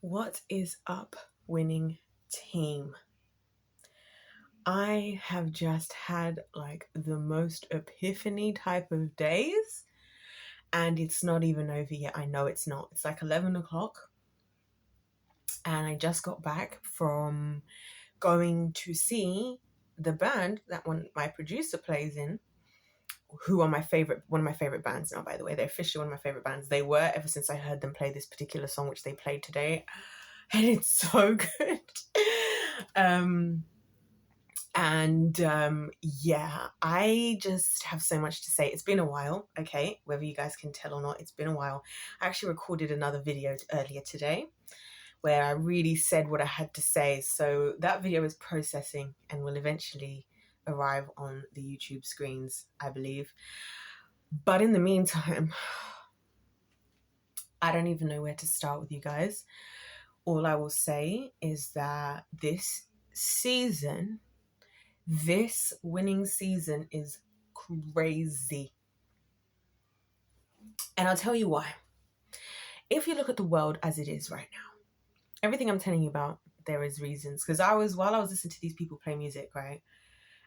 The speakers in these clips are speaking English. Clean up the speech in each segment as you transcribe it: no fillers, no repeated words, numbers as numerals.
What is up, winning team? I have just had like the most epiphany type of days, and it's not even over yet. I know it's not. It's like 11 o'clock, and I just got back from going to see the band that my producer plays in, who are one of my favorite bands now, by the way. They're officially one of my favorite bands. They were ever since I heard them play this particular song, which they played today. And it's so good. Yeah, I just have so much to say. It's been a while, okay, whether you guys can tell or not, it's been a while. I actually recorded another video earlier today where I really said what I had to say. So that video is processing and will eventually arrive on the YouTube screens, I believe. But in the meantime, I don't even know where to start with you guys. All I will say is that this winning season is crazy. And I'll tell you why. If you look at the world as it is right now, everything I'm telling you about, there is reasons. Because while I was listening to these people play music, right?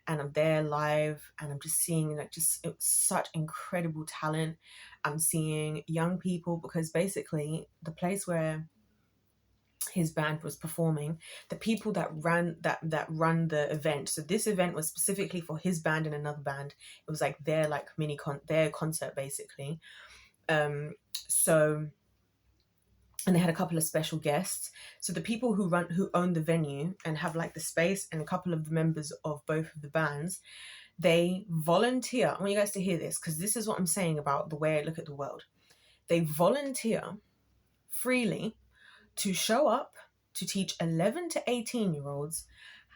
And I'm there live and I'm just seeing it was such incredible talent. I'm seeing young people, because basically the place where his band was performing, the people that run the event, so this event was specifically for his band and another band. It was like their like their concert basically. So, and they had a couple of special guests. So the people who own the venue and have like the space, and a couple of the members of both of the bands, they volunteer. I want you guys to hear this, because this is what I'm saying about the way I look at the world. They volunteer freely to show up to teach 11 to 18-year-olds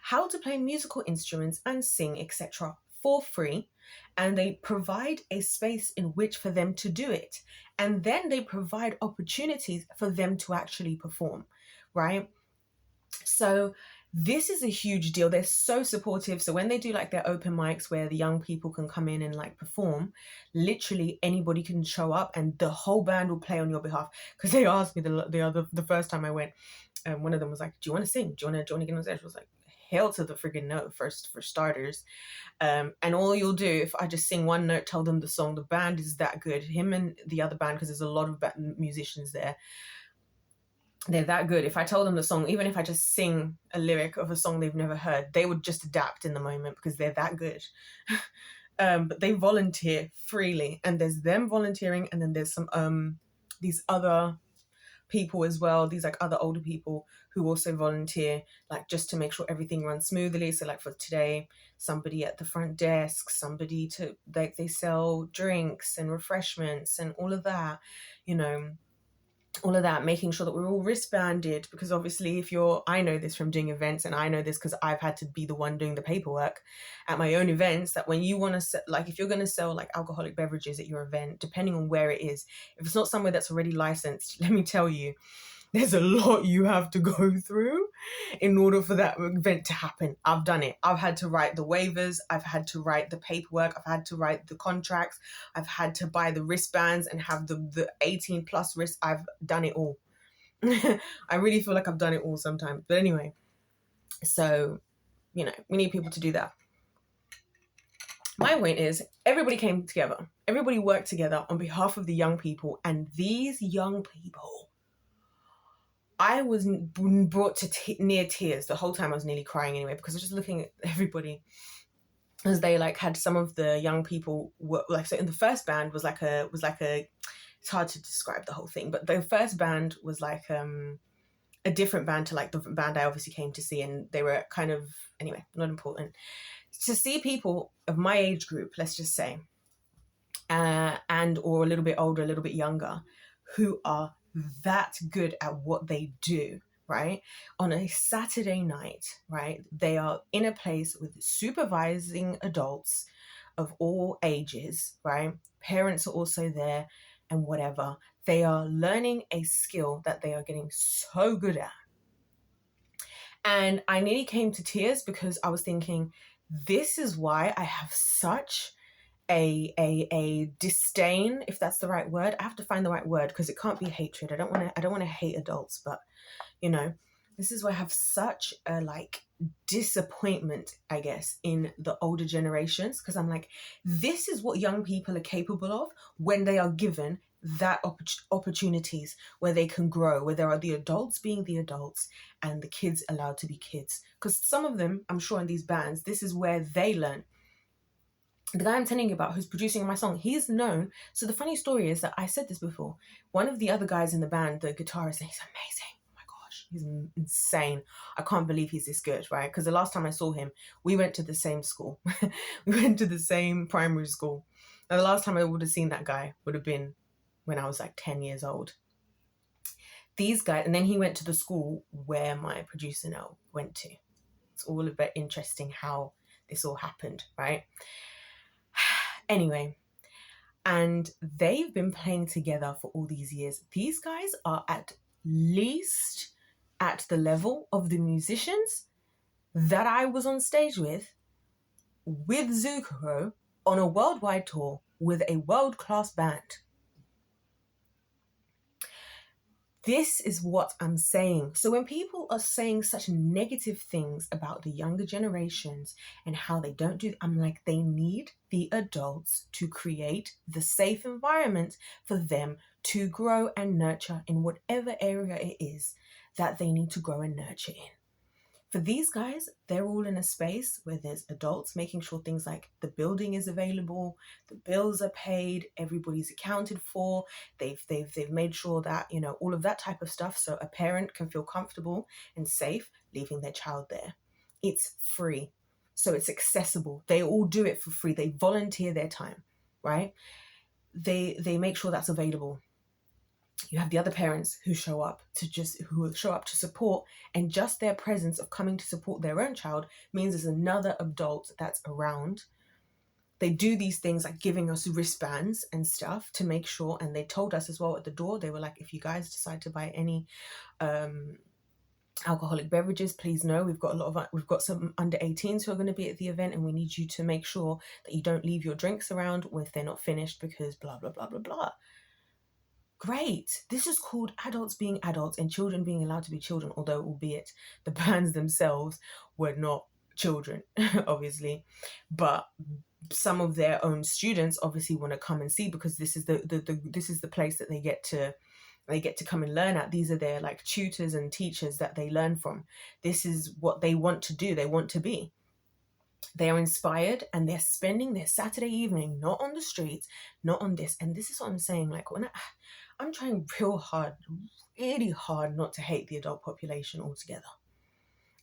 how to play musical instruments and sing, etc. for free. And they provide a space in which for them to do it. And then they provide opportunities for them to actually perform, right? So this is a huge deal. They're so supportive. So when they do like their open mics where the young people can come in and like perform, literally anybody can show up and the whole band will play on your behalf. Because they asked me the first time I went, and one of them was like, do you want to sing? Do you want to get on stage? I was like, hell to the friggin' no, first for starters. And all you'll do, if I just sing one note, tell them the song, the band is that good. Him and the other band, because there's a lot of musicians there, they're that good. If I told them the song, even if I just sing a lyric of a song they've never heard, they would just adapt in the moment because they're that good. But they volunteer freely, and there's them volunteering, and then there's some these other people as well, these like other older people who also volunteer, like just to make sure everything runs smoothly. So like for today, somebody at the front desk, somebody to like, they sell drinks and refreshments and all of that, all of that, making sure that we're all wristbanded, because obviously I know this from doing events, and I know this because I've had to be the one doing the paperwork at my own events, that when you want to like, if you're going to sell like alcoholic beverages at your event, depending on where it is, if it's not somewhere that's already licensed, let me tell you, there's a lot you have to go through in order for that event to happen. I've done it. I've had to write the waivers. I've had to write the paperwork. I've had to write the contracts. I've had to buy the wristbands and have the 18 plus wrist. I've done it all. I really feel like I've done it all sometimes. But anyway, so, we need people to do that. My point is, everybody came together. Everybody worked together on behalf of the young people. And these young people, I was brought to near tears the whole time. I was nearly crying anyway, because I was just looking at everybody as they like had some of the young people were like, so in the first band was like a it's hard to describe the whole thing, but the first band was like a different band to like the band I obviously came to see, and they were kind of, anyway, not important. To see people of my age group, let's just say, and or a little bit older, a little bit younger, who are that good at what they do, right? On a Saturday night, right? They are in a place with supervising adults of all ages, right? Parents are also there and whatever. They are learning a skill that they are getting so good at. And I nearly came to tears, because I was thinking, this is why I have such a disdain, if that's the right word. I have to find the right word because it can't be hatred. I don't want to hate adults, but you know, this is where I have such a like disappointment, I guess, in the older generations, because I'm like, this is what young people are capable of when they are given that opportunities where they can grow, where there are the adults being the adults and the kids allowed to be kids. Because some of them, I'm sure in these bands, this is where they learn. The guy I'm telling you about who's producing my song, he's known. So the funny story is that I said this before. One of the other guys in the band, the guitarist, he's amazing. Oh my gosh, he's insane. I can't believe he's this good, right? Because the last time I saw him, we went to the same school. We went to the same primary school. And the last time I would have seen that guy would have been when I was like 10 years old. These guys, and then he went to the school where my producer now went to. It's all a bit interesting how this all happened, right? Anyway, and they've been playing together for all these years. These guys are at least at the level of the musicians that I was on stage with Zucchero on a worldwide tour with a world-class band. This is what I'm saying. So when people are saying such negative things about the younger generations and how they don't do, I'm like, they need the adults to create the safe environment for them to grow and nurture in whatever area it is that they need to grow and nurture in. For these guys, they're all in a space where there's adults making sure things like the building is available, the bills are paid, everybody's accounted for. They've made sure that, you know, all of that type of stuff, so a parent can feel comfortable and safe leaving their child there. It's free, so it's accessible. They all do it for free. They volunteer their time, right? They make sure that's available. You have the other parents who show up to support, and just their presence of coming to support their own child means there's another adult that's around. They do these things like giving us wristbands and stuff to make sure, and they told us as well at the door, they were like, if you guys decide to buy any alcoholic beverages, please know we've got some under 18s who are going to be at the event, and we need you to make sure that you don't leave your drinks around if they're not finished because blah blah blah blah blah. Great. This is called adults being adults and children being allowed to be children, although albeit the bands themselves were not children, obviously. But some of their own students obviously want to come and see, because this is this is the place that they get to come and learn at. These are their like tutors and teachers that they learn from. This is what they want to do. They want to be. They are inspired and they're spending their Saturday evening not on the streets, not on this. And this is what I'm saying. Like when I'm trying really hard not to hate the adult population altogether.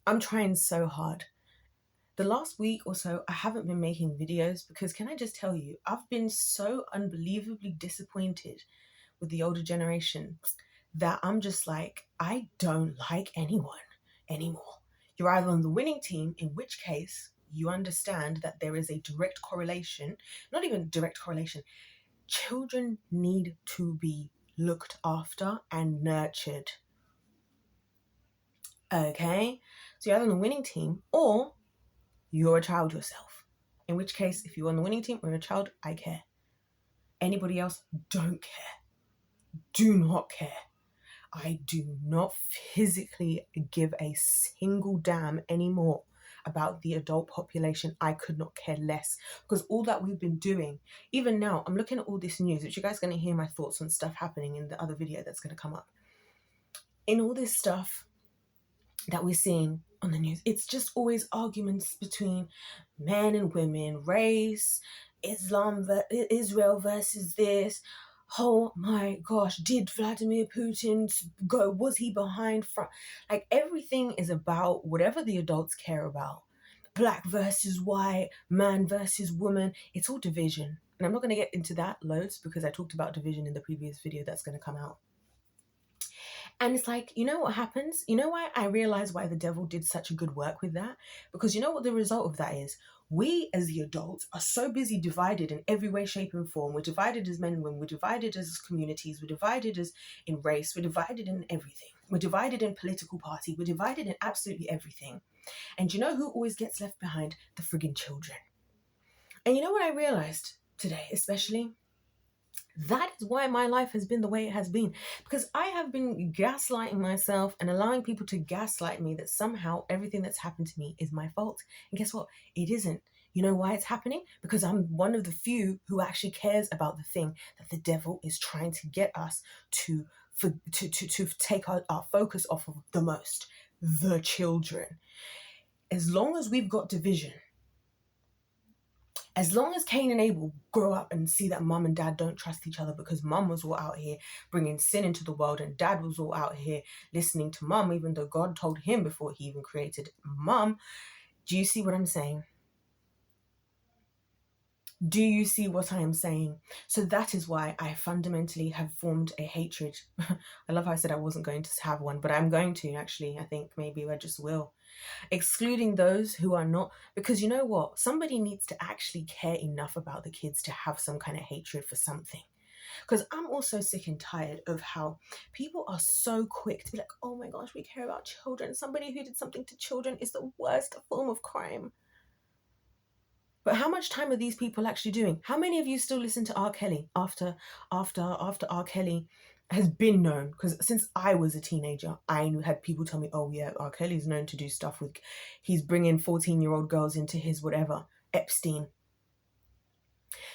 I'm trying so hard. The last week or so, I haven't been making videos because, can I just tell you, I've been so unbelievably disappointed with the older generation that I'm just like, I don't like anyone anymore. You're either on the winning team, in which case you understand that there is a direct correlation, not even direct correlation. Children need to be looked after and nurtured. Okay? So you're either on the winning team or you're a child yourself. In which case, if you're on the winning team or you're a child, I care. Anybody else, don't care. Do not care. I do not physically give a single damn anymore about the adult population. I could not care less, because all that we've been doing, even now, I'm looking at all this news, which you guys are going to hear my thoughts on stuff happening in the other video that's going to come up. In all this stuff that we're seeing on the news, it's just always arguments between men and women, race, Israel versus this. Oh my gosh, did Vladimir Putin go? Was he behind front? Like, everything is about whatever the adults care about. Black versus white, man versus woman. It's all division. And I'm not going to get into that loads because I talked about division in the previous video that's going to come out. And it's like, you know what happens? You know why I realize why the devil did such a good work with that? Because you know what the result of that is? We as the adults are so busy divided in every way, shape and form. We're divided as men and women. We're divided as communities. We're divided as in race. We're divided in everything. We're divided in political party. We're divided in absolutely everything. And you know who always gets left behind? The friggin' children. And you know what I realized? today, especially. That is why my life has been the way it has been, because I have been gaslighting myself and allowing people to gaslight me that somehow everything that's happened to me is my fault. And guess what? It isn't. You know why it's happening? Because I'm one of the few who actually cares about the thing that the devil is trying to get us to take our focus off of the most, the children. As long as we've got division, as long as Cain and Abel grow up and see that mum and dad don't trust each other because mum was all out here bringing sin into the world and dad was all out here listening to mum, even though God told him before he even created mum. Do you see what I'm saying? Do you see what I am saying? So that is why I fundamentally have formed a hatred. I love how I said I wasn't going to have one, but I'm going to actually. I think maybe I just will. Excluding those who are not, because you know what? Somebody needs to actually care enough about the kids to have some kind of hatred for something. Because I'm also sick and tired of how people are so quick to be like, oh my gosh, we care about children. Somebody who did something to children is the worst form of crime. But how much time are these people actually doing? How many of you still listen to R. Kelly after R. Kelly has been known? Because since I was a teenager, I had people tell me, oh yeah, R. Kelly's known to do stuff with, he's bringing 14-year-old girls into his whatever, Epstein.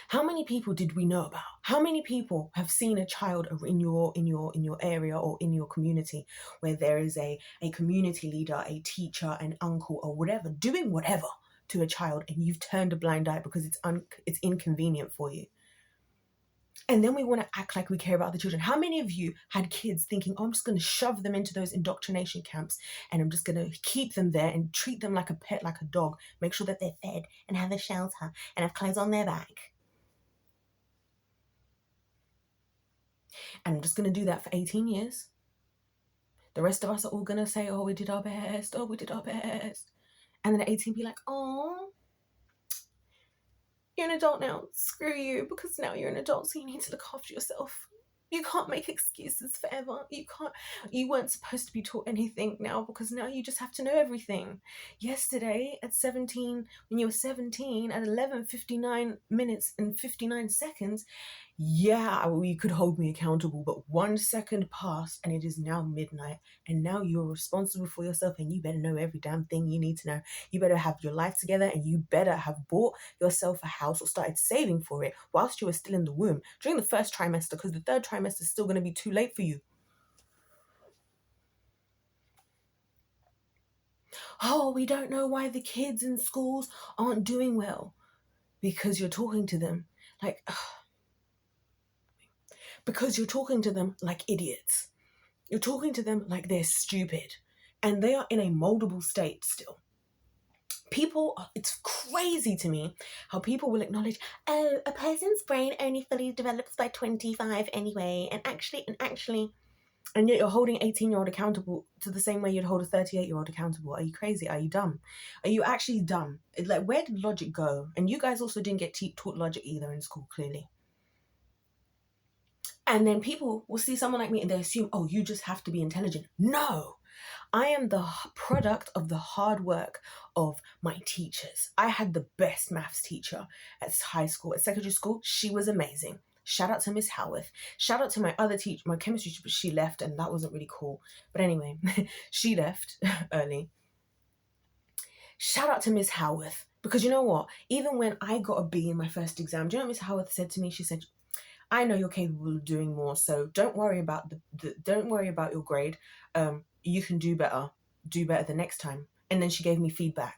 How many people did we know about? How many people have seen a child in your area or in your community where there is a community leader, a teacher, an uncle or whatever, doing whatever to a child, and you've turned a blind eye because it's inconvenient for you? And then we want to act like we care about the children. How many of you had kids thinking, oh, I'm just going to shove them into those indoctrination camps and I'm just going to keep them there and treat them like a pet, like a dog, make sure that they're fed and have a shelter and have clothes on their back? And I'm just going to do that for 18 years. The rest of us are all going to say, oh, we did our best. Oh, we did our best. And then at 18 be like, oh, you're an adult now. Screw you, because now you're an adult, so you need to look after yourself. You can't make excuses forever. You weren't supposed to be taught anything now, because now you just have to know everything. Yesterday at 17, when you were 17, at 11:59 minutes and 59 seconds, yeah, you could hold me accountable, but 1 second passed and it is now midnight, and now you're responsible for yourself and you better know every damn thing you need to know. You better have your life together and you better have bought yourself a house or started saving for it whilst you were still in the womb during the first trimester, because the third trimester is still going to be too late for you. Oh, we don't know why the kids in schools aren't doing well. Because you're talking to them like... because you're talking to them like idiots. You're talking to them like they're stupid. And they are in a moldable state still. People, it's crazy to me how people will acknowledge, oh, a person's brain only fully develops by 25 anyway. And actually, and yet you're holding 18-year-old accountable to the same way you'd hold a 38-year-old accountable. Are you crazy? Are you dumb? Are you actually dumb? Like, where did logic go? And you guys also didn't get taught logic either in school, clearly. And then people will see someone like me and they assume, oh, you just have to be intelligent. No, I am the product of the hard work of my teachers. I had the best maths teacher at high school. At secondary school, she was amazing. Shout out to Miss Howarth. Shout out to my other teacher, my chemistry teacher, but she left and that wasn't really cool. But anyway, she left early. Shout out to Miss Howarth. Because you know what? Even when I got a B in my first exam, do you know what Miss Howarth said to me? She said, I know you're capable of doing more, so don't worry about don't worry about your grade. You can do better. Do better the next time. And then she gave me feedback.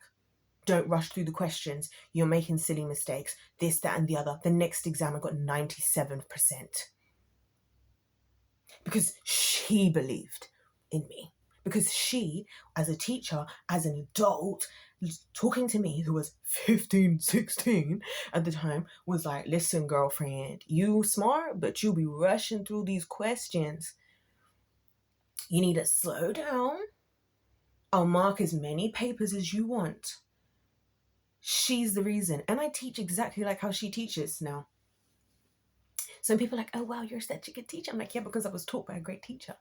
Don't rush through the questions. You're making silly mistakes. This, that, and the other. The next exam I got 97%. Because she believed in me. Because she, as a teacher, as an adult, talking to me, who was 15, 16 at the time, was like, listen, girlfriend, you smart, but you be rushing through these questions. You need to slow down. I'll mark as many papers as you want. She's the reason. And I teach exactly like how she teaches now. Some people are like, oh, wow, you're such a good teacher. I'm like, yeah, because I was taught by a great teacher.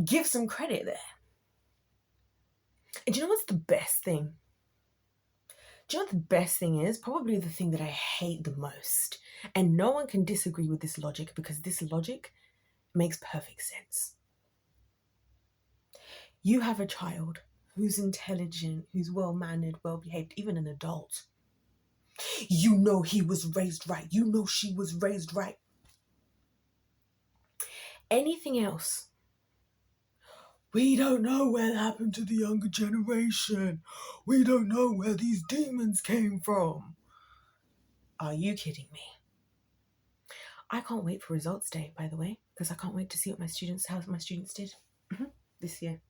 Give some credit there. And do you know what's the best thing? Do you know what the best thing is? Probably the thing that I hate the most. And no one can disagree with this logic because this logic makes perfect sense. You have a child who's intelligent, who's well-mannered, well-behaved, even an adult. You know he was raised right. You know she was raised right. Anything else? We don't know what happened to the younger generation. We don't know where these demons came from. Are you kidding me? I can't wait for results day, by the way, because I can't wait to see what how my students did this year.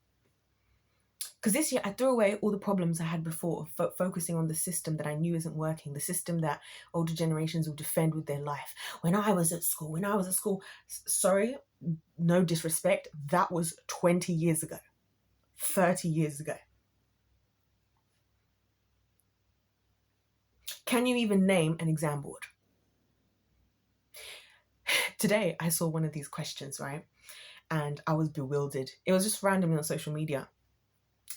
Because this year I threw away all the problems I had before, focusing on the system that I knew isn't working, the system that older generations will defend with their life. When I was at school, sorry, no disrespect, that was 20 years ago, 30 years ago. Can you even name an exam board? Today, I saw one of these questions, right? And I was bewildered. It was just randomly on social media.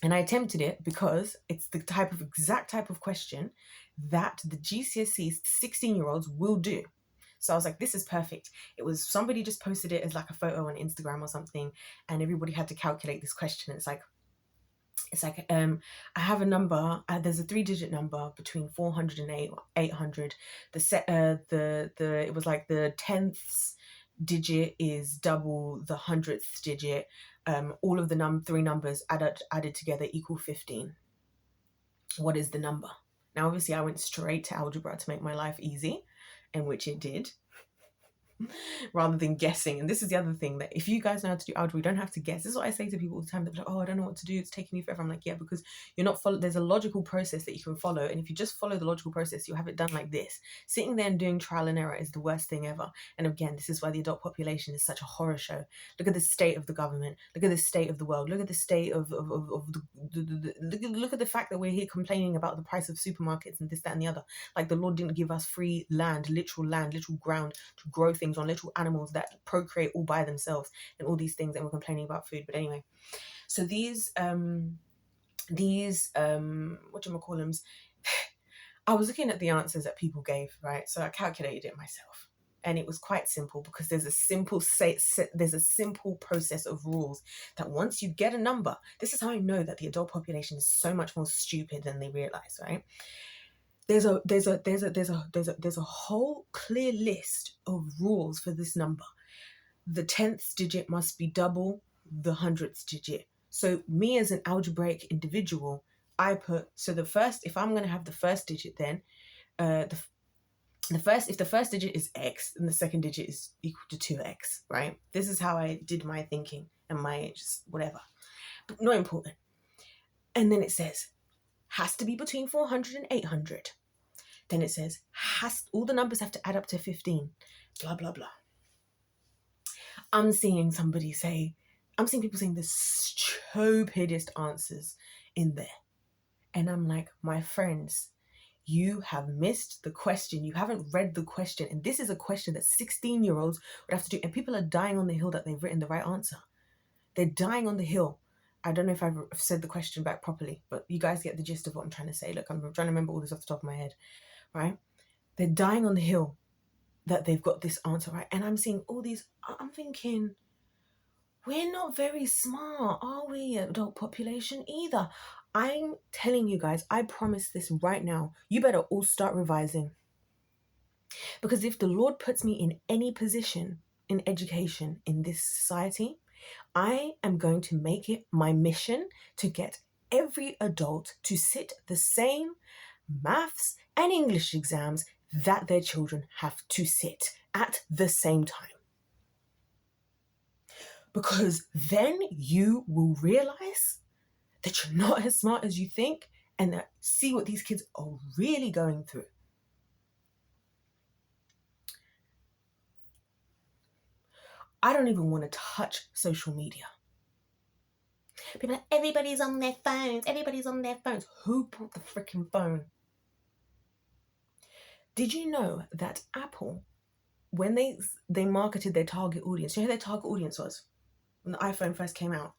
And I attempted it because it's the exact type of question that the GCSE 16-year-olds will do. So I was like, this is perfect. It was somebody just posted it as like a photo on Instagram or something, and everybody had to calculate this question. It's like I have a number. There's a 3-digit number between 400 and 800. It was like the 10th digit is double the 100th digit. All of the 3 numbers added together equal 15. What is the number? Now, obviously, I went straight to algebra to make my life easy, and which it did, rather than guessing. And this is the other thing, that if you guys know how to do algebra, you don't have to guess. This is what I say to people all the time. They're like, oh, I don't know what to do, it's taking me forever. I'm like, yeah, because you're not there's a logical process that you can follow, and if you just follow the logical process, you'll have it done like this. Sitting there and doing trial and error is the worst thing ever. And again, this is why the adult population is such a horror show. Look at the state of the government, look at the state of the world, look at the state of look at the fact that we're here complaining about the price of supermarkets and this, that, and the other. Like, the Lord didn't give us free land, literal ground to grow things on, little animals that procreate all by themselves, and all these things, and we're complaining about food. But anyway, so these whatchamacallums, I was looking at the answers that people gave, right? So I calculated it myself, and it was quite simple, because there's a simple process of rules that once you get a number, this is how I know that the adult population is so much more stupid than they realize, right? There's a whole clear list of rules for this number. The 10th digit must be double the 100th digit. So me as an algebraic individual, I put, so the first, if I'm going to have the first digit, then if the first digit is x, then the second digit is equal to 2x, right? This is how I did my thinking and my just whatever, but not important. And then it says, has to be between 400 and 800. Then it says, all the numbers have to add up to 15, blah, blah, blah. I'm seeing people saying the stupidest answers in there. And I'm like, my friends, you have missed the question. You haven't read the question. And this is a question that 16-year-olds would have to do. And people are dying on the hill that they've written the right answer. They're dying on the hill. I don't know if I've said the question back properly, but you guys get the gist of what I'm trying to say. Look, I'm trying to remember all this off the top of my head, right? They're dying on the hill that they've got this answer right. And I'm seeing all these, I'm thinking, we're not very smart, are we, adult population, either? I'm telling you guys, I promise this right now, you better all start revising. Because if the Lord puts me in any position in education in this society, I am going to make it my mission to get every adult to sit the same maths and English exams that their children have to sit at the same time. Because then you will realize that you're not as smart as you think, and that see what these kids are really going through. I don't even want to touch social media. People are like, everybody's on their phones. Who brought the freaking phone? Did you know that Apple, when they marketed their target audience, you know who their target audience was when the iPhone first came out?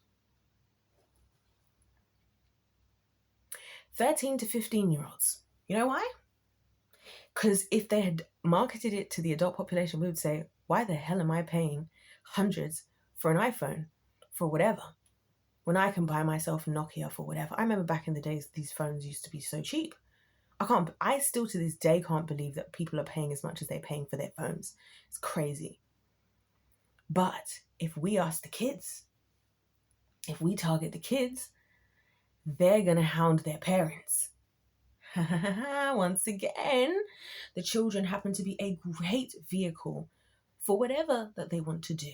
13 to 15-year-olds. You know why? Because if they had marketed it to the adult population, we would say, why the hell am I paying hundreds for an iPhone for whatever when I can buy myself a Nokia for whatever? I remember back in the days, these phones used to be so cheap. I still to this day can't believe that people are paying as much as they're paying for their phones. It's crazy. But if we ask the kids, if we target the kids, they're going to hound their parents. Once again, the children happen to be a great vehicle for whatever that they want to do.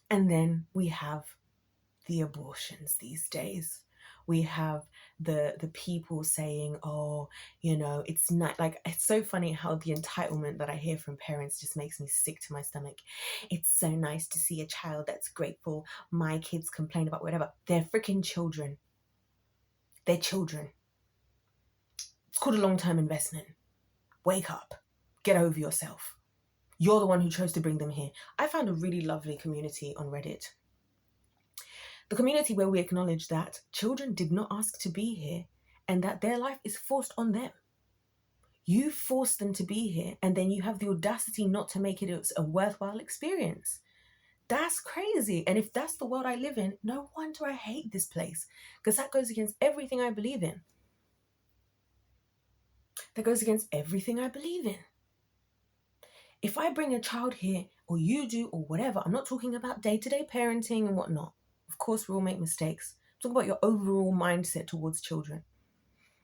And then we have the abortions these days. We have the people saying, oh, it's not like, it's so funny how the entitlement that I hear from parents just makes me sick to my stomach. It's so nice to see a child that's grateful. My kids complain about whatever. They're freaking children. They're children. It's called a long-term investment. Wake up. Get over yourself. You're the one who chose to bring them here. I found a really lovely community on Reddit. The community where we acknowledge that children did not ask to be here and that their life is forced on them. You forced them to be here and then you have the audacity not to make it a worthwhile experience. That's crazy. And if that's the world I live in, no wonder I hate this place, because that goes against everything I believe in. That goes against everything I believe in. If I bring a child here, or you do, or whatever, I'm not talking about day-to-day parenting and whatnot. Of course, we all make mistakes. Talk about your overall mindset towards children.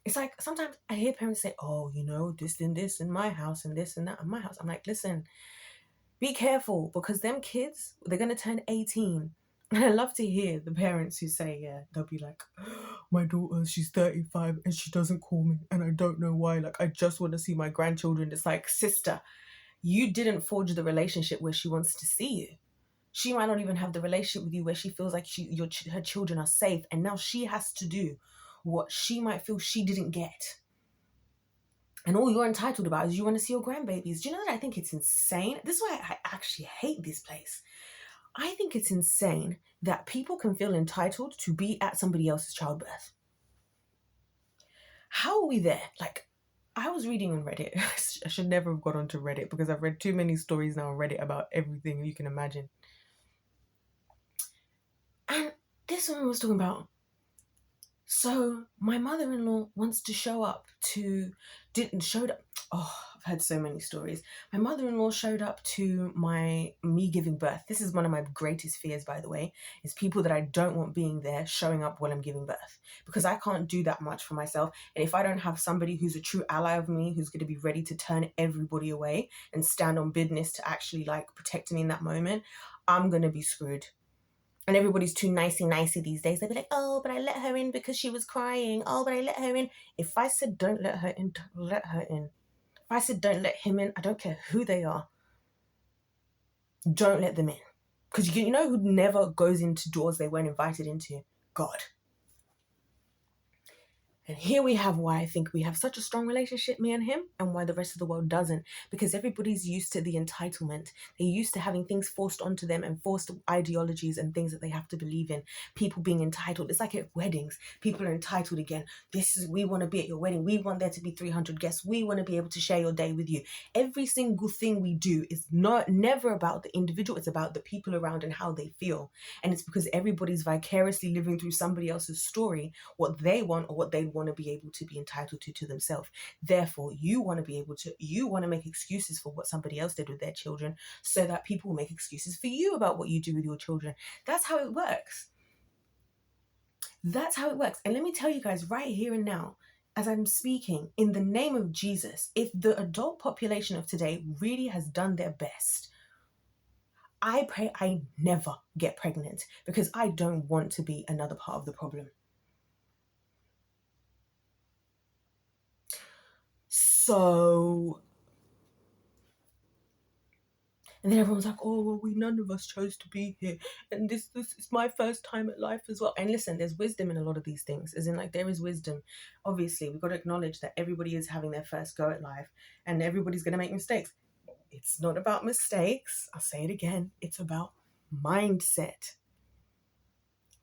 It's like, sometimes I hear parents say, oh, this and this in my house and this and that in my house. I'm like, listen, be careful, because them kids, they're going to turn 18. And I love to hear the parents who say, yeah, they'll be like, my daughter, she's 35 and she doesn't call me and I don't know why. Like, I just want to see my grandchildren. It's like, sister, you didn't forge the relationship where she wants to see you. She might not even have the relationship with you where she feels like her children are safe, and now she has to do what she might feel she didn't get. And all you're entitled about is you want to see your grandbabies. Do you know that I think it's insane? This is why I actually hate this place. I think it's insane that people can feel entitled to be at somebody else's childbirth. How are we there? Like, I was reading on Reddit. I should never have got onto Reddit because I've read too many stories now on Reddit about everything you can imagine. And this woman was talking about, so my mother-in-law wants to showed up. Oh, I've heard so many stories. My mother-in-law showed up to me giving birth. This is one of my greatest fears, by the way, is people that I don't want being there showing up while I'm giving birth, because I can't do that much for myself. And if I don't have somebody who's a true ally of me, who's going to be ready to turn everybody away and stand on business to actually protect me in that moment, I'm going to be screwed. And everybody's too nicey these days. They'll be like, oh, but I let her in because she was crying. Oh, but I let her in. If I said don't let her in, don't let her in. If I said don't let him in, I don't care who they are. Don't let them in. Because you know who never goes into doors they weren't invited into? God. And here we have why I think we have such a strong relationship, me and him, and why the rest of the world doesn't. Because everybody's used to the entitlement. They're used to having things forced onto them and forced ideologies and things that they have to believe in. People being entitled. It's like at weddings. People are entitled again. We want to be at your wedding. We want there to be 300 guests. We want to be able to share your day with you. Every single thing we do is never about the individual. It's about the people around and how they feel. And it's because everybody's vicariously living through somebody else's story, what they want or what they want to be able to be entitled to themselves. Therefore, you want to make excuses for what somebody else did with their children, so that people will make excuses for you about what you do with your children. That's how it works. That's how it works. And let me tell you guys right here and now, as I'm speaking, in the name of Jesus, if the adult population of today really has done their best, I pray I never get pregnant, because I don't want to be another part of the problem. So, and then everyone's like, oh, well, none of us chose to be here. And this is my first time at life as well. And listen, there's wisdom in a lot of these things. As in, there is wisdom. Obviously, we've got to acknowledge that everybody is having their first go at life and everybody's going to make mistakes. It's not about mistakes. I'll say it again. It's about mindset.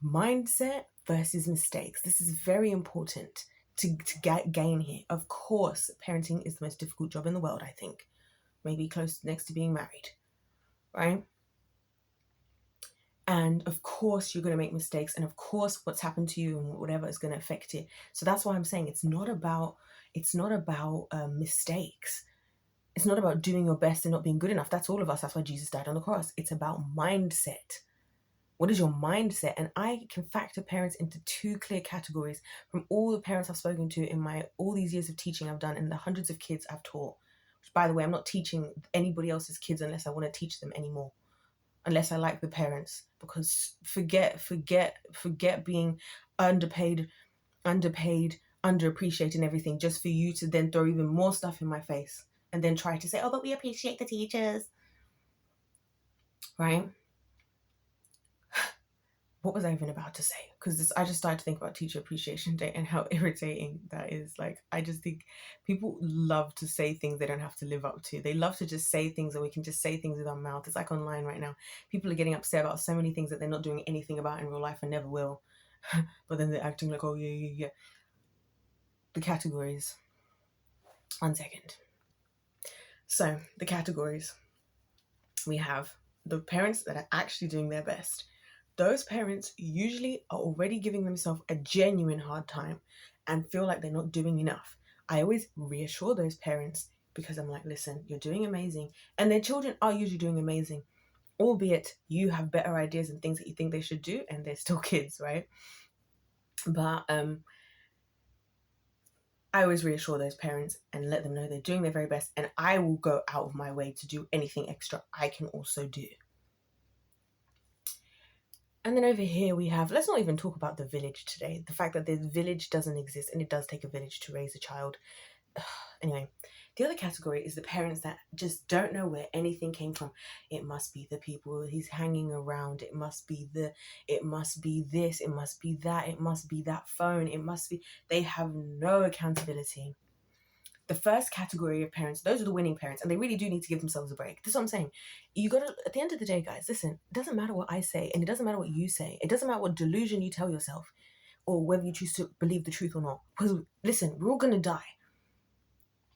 Mindset versus mistakes. This is very important. gain here. Of course, parenting is the most difficult job in the world, I think. Maybe close next to being married, right? And of course, you're going to make mistakes. And of course, what's happened to you and whatever is going to affect it. So that's why I'm saying it's not about mistakes. It's not about doing your best and not being good enough. That's all of us. That's why Jesus died on the cross. It's about mindset. What is your mindset? And I can factor parents into two clear categories from all the parents I've spoken to in all these years of teaching I've done and the hundreds of kids I've taught. Which, by the way, I'm not teaching anybody else's kids unless I want to teach them anymore. Unless I like the parents. Because forget being underpaid, underappreciated and everything just for you to then throw even more stuff in my face and then try to say, oh, but we appreciate the teachers. Right? What was I even about to say? Because I just started to think about Teacher Appreciation Day and how irritating that is. Like, I just think people love to say things they don't have to live up to. They love to just say things and we can just say things with our mouth. It's like online right now. People are getting upset about so many things that they're not doing anything about in real life and never will. But then they're acting like, oh, yeah. The categories. 1 second. So, the categories. We have the parents that are actually doing their best. Those parents usually are already giving themselves a genuine hard time and feel like they're not doing enough. I always reassure those parents because I'm like, listen, you're doing amazing. And their children are usually doing amazing, albeit you have better ideas and things that you think they should do and they're still kids, right? But I always reassure those parents and let them know they're doing their very best, and I will go out of my way to do anything extra I can also do. And then over here we have, let's not even talk about the village today. The fact that the village doesn't exist and it does take a village to raise a child. Anyway, the other category is the parents that just don't know where anything came from. It must be the people he's hanging around. It must be this, it must be that, it must be that phone. They have no accountability. The first category of parents, those are the winning parents, and they really do need to give themselves a break. This is what I'm saying. You gotta, at the end of the day, guys, listen, it doesn't matter what I say, and it doesn't matter what you say. It doesn't matter what delusion you tell yourself, or whether you choose to believe the truth or not. Because listen, we're all gonna die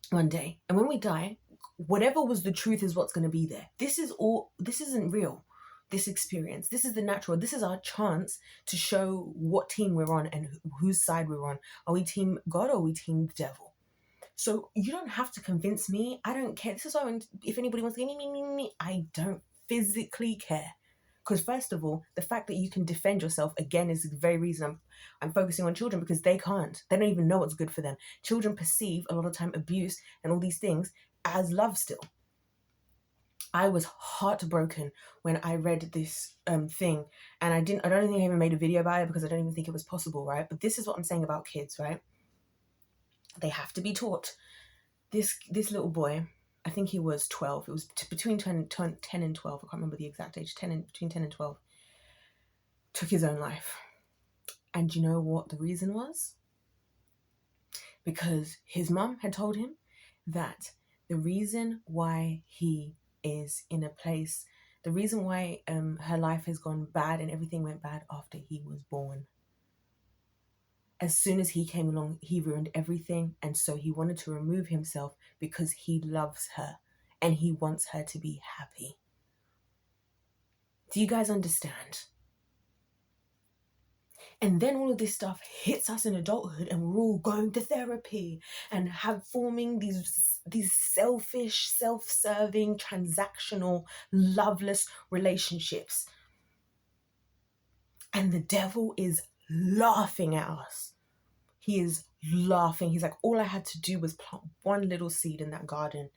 one day. And when we die, whatever was the truth is what's gonna be there. This isn't real. This experience, this is the natural, this is our chance to show what team we're on and whose side we're on. Are we team God or are we team devil? So you don't have to convince me. I don't care. This is why if anybody wants to get me, I don't physically care. Because first of all, the fact that you can defend yourself, again, is the very reason I'm focusing on children, because they can't. They don't even know what's good for them. Children perceive a lot of time abuse and all these things as love still. I was heartbroken when I read this thing, and I don't think I even made a video about it because I don't even think it was possible, right? But this is what I'm saying about kids, right? They have to be taught. This little boy, I think he was 12. It was between 10 and 12. I can't remember the exact age. Between 10 and 12. Took his own life. And you know what the reason was? Because his mum had told him that the reason why he is in a place, the reason why her life has gone bad and everything went bad after he was born. As soon as he came along, he ruined everything. And so he wanted to remove himself because he loves her and he wants her to be happy. Do you guys understand? And then all of this stuff hits us in adulthood and we're all going to therapy and forming these selfish, self-serving, transactional, loveless relationships. And the devil is laughing at us. He is laughing. He's like, all I had to do was plant one little seed in that garden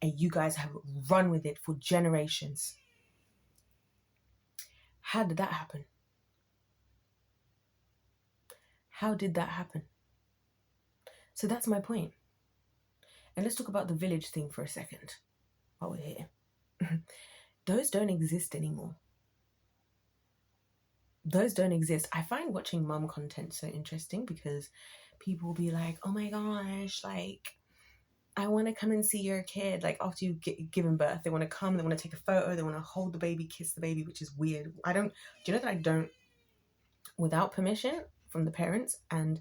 and you guys have run with it for generations. How did that happen? How did that happen? So that's my point. And let's talk about the village thing for a second while we're here. Those don't exist anymore. Those don't exist. I find watching mum content so interesting because people will be like, oh my gosh, like, I want to come and see your kid. Like, after you've given birth, they want to come, they want to take a photo, they want to hold the baby, kiss the baby, which is weird. Do you know that I don't, without permission from the parents, and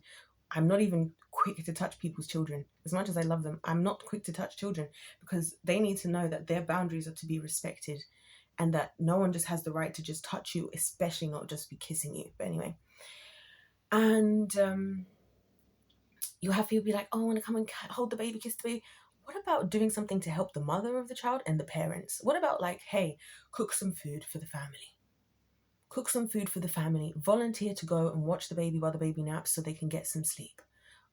I'm not even quick to touch people's children. As much as I love them, I'm not quick to touch children, because they need to know that their boundaries are to be respected, and that no one just has the right to just touch you, especially not just be kissing you. But anyway, and you'll have people be like, oh, I want to come and hold the baby, kiss the baby. What about doing something to help the mother of the child and the parents? What about like, hey, cook some food for the family? Cook some food for the family. Volunteer to go and watch the baby while the baby naps so they can get some sleep.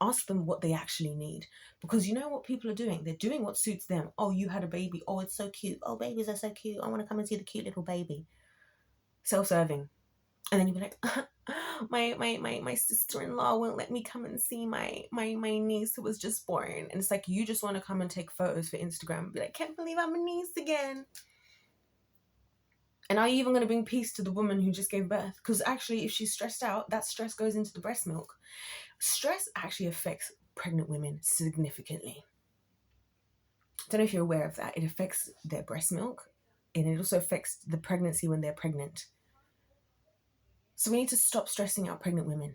Ask them what they actually need. Because you know what people are doing? They're doing what suits them. Oh, you had a baby. Oh, it's so cute. Oh, babies are so cute. I want to come and see the cute little baby. Self-serving. And then you'll be like, my sister-in-law won't let me come and see my niece who was just born. And it's like, you just want to come and take photos for Instagram and be like, can't believe I'm a niece again. And are you even going to bring peace to the woman who just gave birth? Because actually, if she's stressed out, that stress goes into the breast milk. Stress actually affects pregnant women significantly. I don't know if you're aware of that. It affects their breast milk, and it also affects the pregnancy when they're pregnant. So we need to stop stressing out pregnant women.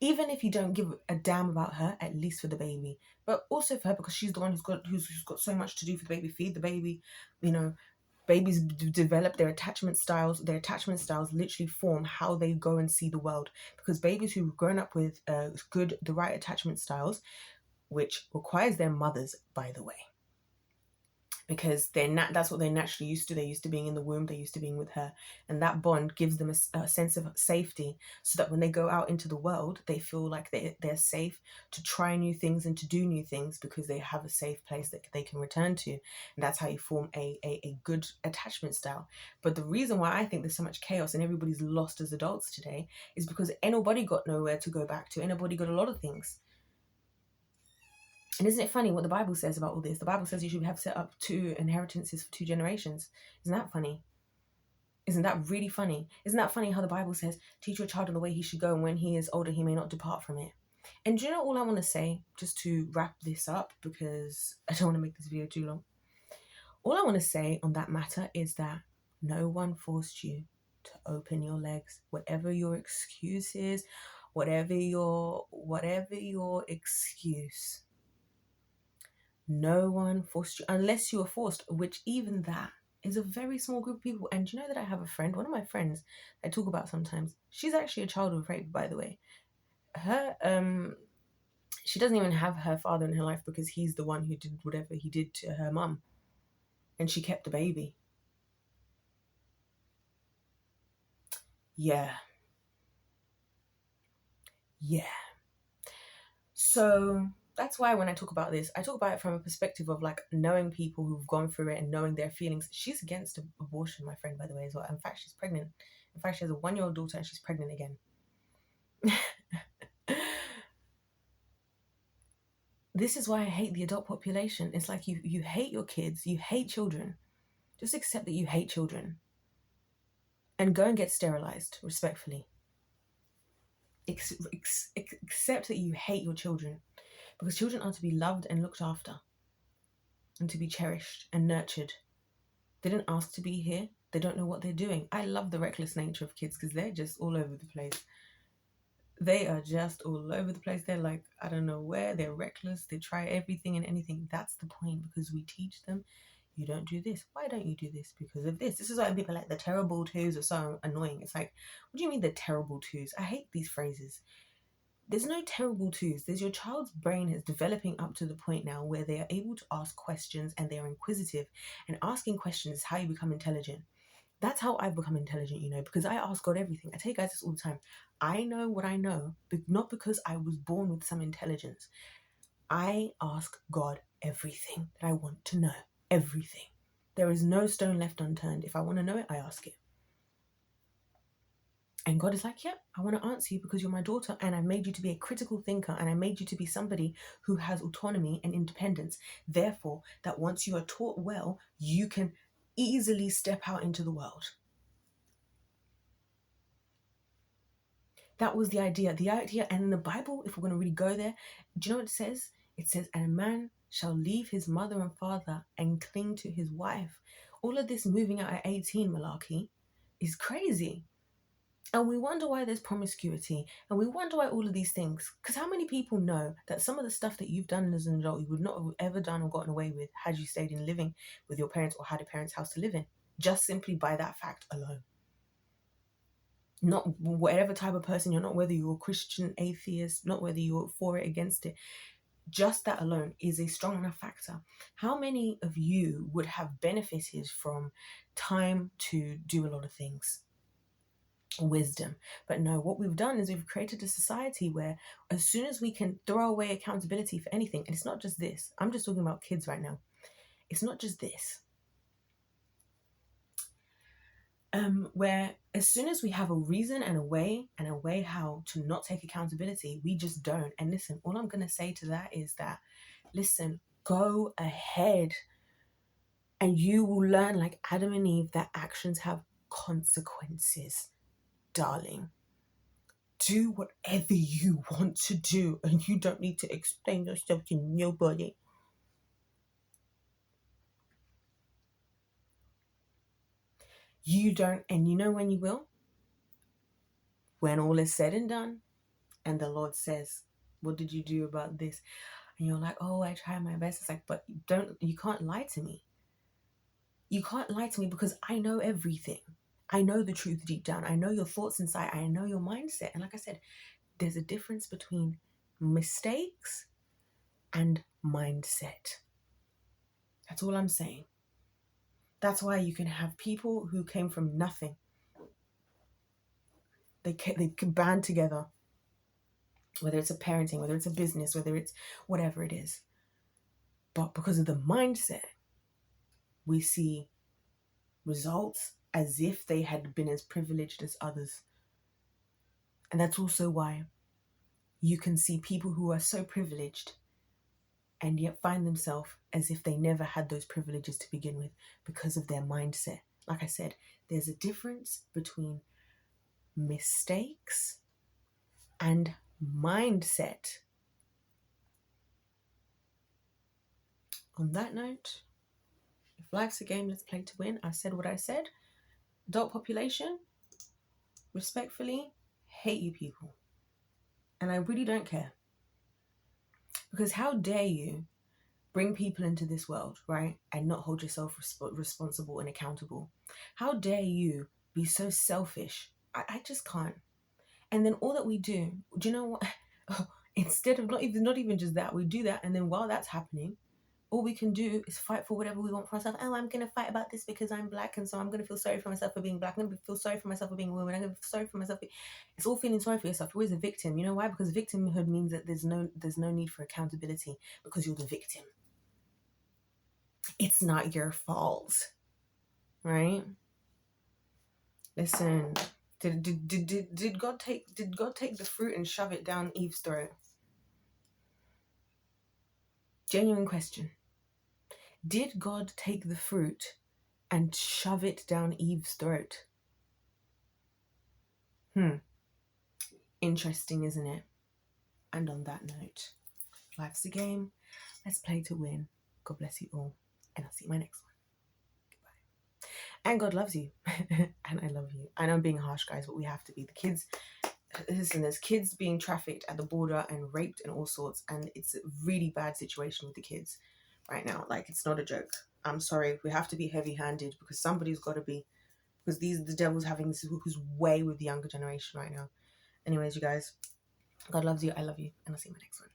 Even if you don't give a damn about her, at least for the baby. But also for her, because she's the one who's got so much to do for the baby. Feed the baby, babies develop their attachment styles. Their attachment styles literally form how they go and see the world. Because babies who've grown up with the right attachment styles, which requires their mothers, by the way, because that's what they're naturally used to. They're used to being in the womb. They're used to being with her, and that bond gives them a sense of safety, so that when they go out into the world, they feel like they're safe to try new things and to do new things, because they have a safe place that they can return to. And that's how you form a good attachment style. But the reason why I think there's so much chaos and everybody's lost as adults today is because ain't nobody got nowhere to go back to. Ain't nobody got a lot of things. And isn't it funny what the Bible says about all this? The Bible says you should have set up 2 inheritances for 2 generations. Isn't that funny? Isn't that really funny? Isn't that funny how the Bible says, teach your child in the way he should go, and when he is older, he may not depart from it? And do you know all I want to say, just to wrap this up, because I don't want to make this video too long. All I want to say on that matter is that no one forced you to open your legs. Whatever your excuse is, whatever your excuse, no one forced you, unless you were forced, which even that is a very small group of people. And you know that I have a friend, one of my friends I talk about sometimes. She's actually a child of rape, by the way. She doesn't even have her father in her life, because he's the one who did whatever he did to her mum, and she kept the baby. Yeah. So that's why when I talk about this, I talk about it from a perspective of like knowing people who've gone through it and knowing their feelings. She's against abortion, my friend, by the way, as well. In fact, she's pregnant. In fact, she has a 1-year-old daughter, and she's pregnant again. This is why I hate the adult population. It's like you hate your kids, you hate children. Just accept that you hate children. And go and get sterilized, respectfully. Accept that you hate your children. Because children are to be loved and looked after, and to be cherished and nurtured. They didn't ask to be here. They don't know what they're doing. I love the reckless nature of kids, because they're just all over the place. They are just all over the place. They're like, I don't know where. They're reckless. They try everything and anything. That's the point, because we teach them, you don't do this. Why don't you do this? Because of this. This is why people like the terrible twos are so annoying. It's like, what do you mean the terrible twos? I hate these phrases. There's no terrible twos. There's your child's brain is developing up to the point now where they are able to ask questions, and they're inquisitive. And asking questions is how you become intelligent. That's how I've become intelligent, because I ask God everything. I tell you guys this all the time. I know what I know, but not because I was born with some intelligence. I ask God everything that I want to know. Everything. There is no stone left unturned. If I want to know it, I ask it. And God is like, yeah, I want to answer you because you're my daughter, and I made you to be a critical thinker, and I made you to be somebody who has autonomy and independence. Therefore, that once you are taught well, you can easily step out into the world. That was the idea. And in the Bible, if we're going to really go there, do you know what it says? It says, and a man shall leave his mother and father and cling to his wife. All of this moving out at 18 malarkey is crazy. And we wonder why there's promiscuity, and we wonder why all of these things. Because how many people know that some of the stuff that you've done as an adult you would not have ever done or gotten away with had you stayed in living with your parents or had a parents' house to live in, just simply by that fact alone? Not whatever type of person you're, not whether you're a Christian, atheist, not whether you're for it, against it. Just that alone is a strong enough factor. How many of you would have benefited from time to do a lot of things? Wisdom. But no, what we've done is we've created a society where as soon as we can throw away accountability for anything, and it's not just this, I'm just talking about kids right now. It's not just this. Where as soon as we have a reason and a way how to not take accountability, we just don't. And listen, all I'm going to say to that is that, listen, go ahead and you will learn, like Adam and Eve, that actions have consequences, darling. Do whatever you want to do and you don't need to explain yourself to nobody. You don't, and you know when you will? When all is said and done and the Lord says, what did you do about this? And you're like, oh, I tried my best. It's like, but you can't lie to me. You can't lie to me because I know everything. I know the truth deep down. I know your thoughts inside. I know your mindset. And like I said, there's a difference between mistakes and mindset. That's all I'm saying. That's why you can have people who came from nothing. They can band together, whether it's a parenting, whether it's a business, whether it's whatever it is. But because of the mindset, we see results as if they had been as privileged as others. And that's also why you can see people who are so privileged and yet find themselves as if they never had those privileges to begin with because of their mindset. Like I said, there's a difference between mistakes and mindset. On that note, if life's a game, let's play to win. I said what I said. Adult population, respectfully, hate you people. And I really don't care. Because how dare you bring people into this world, right, and not hold yourself responsible and accountable? How dare you be so selfish? I just can't. And then all that we do you know what? Instead of not even just that, we do that, and then while that's happening, all we can do is fight for whatever we want for ourselves. Oh, I'm going to fight about this because I'm black, and so I'm going to feel sorry for myself for being black. I'm going to feel sorry for myself for being a woman. I'm going to feel sorry for myself. It's all feeling sorry for yourself. You're always a victim. You know why? Because victimhood means that there's no need for accountability because you're the victim. It's not your fault, right? Listen, did God take the fruit and shove it down Eve's throat? Genuine question. Did God take the fruit and shove it down Eve's throat? Interesting, isn't it? And on that note, life's a game. Let's play to win. God bless you all. And I'll see you in my next one. Goodbye. And God loves you. And I love you. I know I'm being harsh, guys, but we have to be. The kids, listen, there's kids being trafficked at the border and raped and all sorts. And it's a really bad situation with the kids right now. Like, it's not a joke. I'm sorry. We have to be heavy-handed because somebody's got to be. Because the devil's having this who's way with the younger generation right now. Anyways, you guys, God loves you. I love you. And I'll see you in my next one.